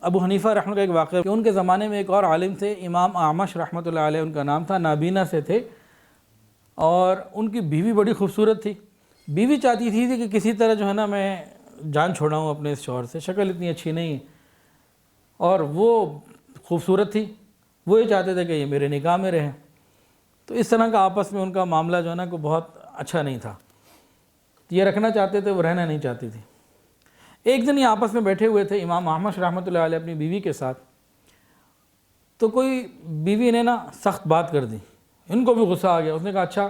ابو حنیفہ رحمۃ اللہ کا ایک واقعہ کہ ان کے زمانے میں ایک اور عالم تھے، امام اعمش رحمۃ اللہ علیہ ان کا نام تھا، نابینا سے تھے، اور ان کی بیوی بڑی خوبصورت تھی۔ بیوی چاہتی تھی کہ کسی طرح جو ہے نا میں جان چھوڑاؤں اپنے اس شوہر سے، شکل اتنی اچھی نہیں ہے اور وہ خوبصورت تھی، وہ یہ چاہتے تھے کہ یہ میرے نکاح میں رہیں۔ تو اس طرح کا آپس میں ان کا معاملہ جو ہے نا کو بہت اچھا نہیں تھا، یہ رکھنا چاہتے تھے، وہ رہنا نہیں چاہتی تھی۔ ایک دن یہ آپس میں بیٹھے ہوئے تھے امام اعمش رحمۃ اللہ علیہ اپنی بیوی کے ساتھ، تو کوئی بیوی نے نا سخت بات کر دی، ان کو بھی غصہ آ گیا۔ اس نے کہا اچھا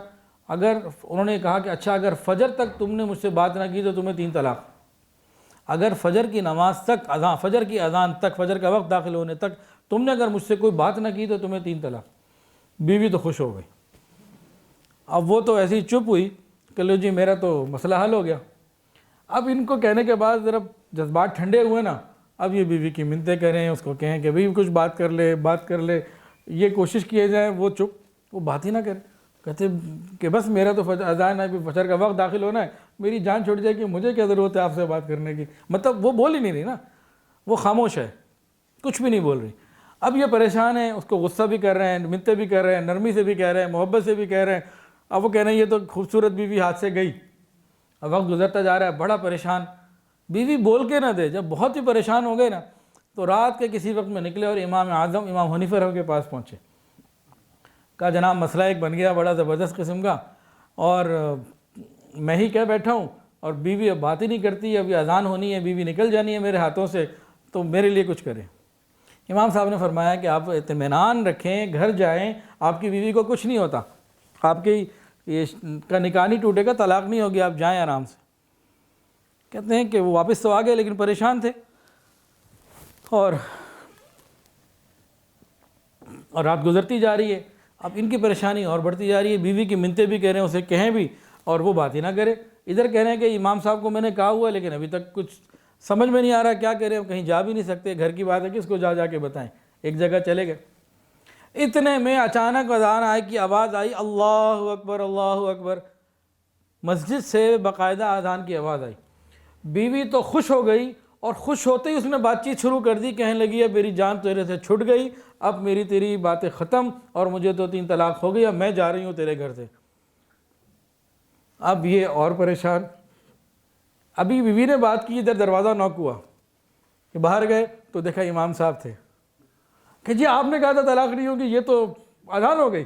انہوں نے کہا کہ اگر فجر تک تم نے مجھ سے بات نہ کی تو تمہیں 3 طلاق۔ اگر فجر کی نماز تک، فجر کی اذان تک، فجر کا وقت داخل ہونے تک تم نے اگر مجھ سے کوئی بات نہ کی تو تمہیں 3 طلاق۔ بیوی تو خوش ہو گئی، اب وہ تو ایسی چپ ہوئی کہ لو جی میرا تو مسئلہ حل ہو گیا۔ اب ان کو کہنے کے بعد ذرا جذبات ٹھنڈے ہوئے نا، اب یہ بیوی کی منتیں کریں، اس کو کہیں کہ بھئی کچھ بات کر لے، یہ کوشش کیے جائیں، وہ چپ، وہ بات ہی نہ کرے، کہتے کہ بس میرا تو اذان ہے، فجر کا وقت داخل ہونا ہے، میری جان چھوٹ جائے کہ مجھے کیا ضرورت ہے آپ سے بات کرنے کی۔ مطلب وہ بول ہی نہیں رہی نا، وہ خاموش ہے، کچھ بھی نہیں بول رہی۔ اب یہ پریشان ہیں، اس کو غصہ بھی کر رہے ہیں، منتیں بھی کر رہے ہیں، نرمی سے بھی کہہ رہے ہیں، محبت سے بھی کہہ رہے ہیں۔ اب وہ کہہ رہے ہیں یہ تو خوبصورت بیوی ہاتھ سے گئی، اب وقت گزرتا جا رہا ہے، بڑا پریشان۔ بیوی بول کے نہ دے، جب بہت ہی پریشان ہو گئے نا تو رات کے کسی وقت میں نکلے اور امام اعظم امام حنیفہ رحمۃ اللہ کے پاس پہنچے۔ کہا جناب مسئلہ ایک بن گیا بڑا زبردست قسم کا، اور میں ہی کہہ بیٹھا ہوں اور بیوی اب بات ہی نہیں کرتی، ابھی اذان ہونی ہے، بیوی نکل جانی ہے میرے ہاتھوں سے، تو میرے لیے کچھ کریں۔ امام صاحب نے فرمایا کہ آپ اطمینان رکھیں، گھر جائیں، آپ کی بیوی کو کچھ نہیں ہوتا، آپ کی کا نکاح نہیں ٹوٹے گا، طلاق نہیں ہوگی، آپ جائیں آرام سے۔ کہتے ہیں کہ وہ واپس تو آ گئے لیکن پریشان تھے، اور رات گزرتی جا رہی ہے، اب ان کی پریشانی اور بڑھتی جا رہی ہے، بیوی کی منتیں بھی کہہ رہے ہیں، اسے کہیں بھی اور وہ بات ہی نہ کرے۔ ادھر کہہ رہے ہیں کہ امام صاحب کو میں نے کہا ہوا ہے لیکن ابھی تک کچھ سمجھ میں نہیں آ رہا کیا کریں، کہیں جا بھی نہیں سکتے، گھر کی بات ہے کس کو جا کے بتائیں، ایک جگہ چلے گئے۔ اتنے میں اچانک اذان کی آواز آئی، اللہ اکبر اللہ اکبر، مسجد سے باقاعدہ اذان کی آواز آئی۔ بیوی تو خوش ہو گئی، اور خوش ہوتے ہی اس نے بات چیت شروع کر دی، کہنے لگی اب میری جان تیرے سے چھٹ گئی، اب میری تیری باتیں ختم، اور مجھے تو 3 طلاق ہو گئی، اب میں جا رہی ہوں تیرے گھر سے۔ اب یہ اور پریشان، ابھی بیوی نے بات کی، ادھر دروازہ نوک ہوا کہ باہر گئے تو دیکھا امام صاحب تھے، کہ جی آپ نے کہا تھا طلاق نہیں ہوگی، یہ تو اذان ہو گئی۔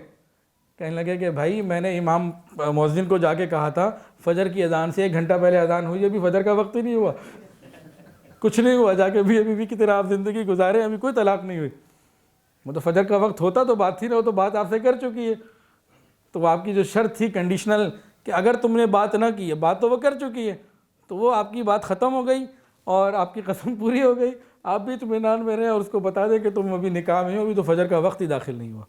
کہنے لگے کہ بھائی میں نے امام مؤذن کو جا کے کہا تھا فجر کی اذان سے 1 گھنٹہ پہلے اذان ہوئی، ابھی فجر کا وقت ہی نہیں ہوا، کچھ نہیں ہوا، جا کے بیوی کی طرح آپ زندگی گزارے، ابھی کوئی طلاق نہیں ہوئی۔ مطلب فجر کا وقت ہوتا تو بات تھی نہ، وہ تو بات آپ سے کر چکی ہے، تو آپ کی جو شرط تھی کنڈیشنل کہ اگر تم نے بات نہ کی ہے، بات تو وہ کر چکی ہے، تو وہ آپ کی بات ختم ہو گئی اور آپ کی قسم پوری ہو گئی۔ آپ بھی اطمینان میں رہیں اور اس کو بتا دیں کہ تم ابھی نکاح میں ہو، ابھی تو فجر کا وقت ہی داخل نہیں ہوا۔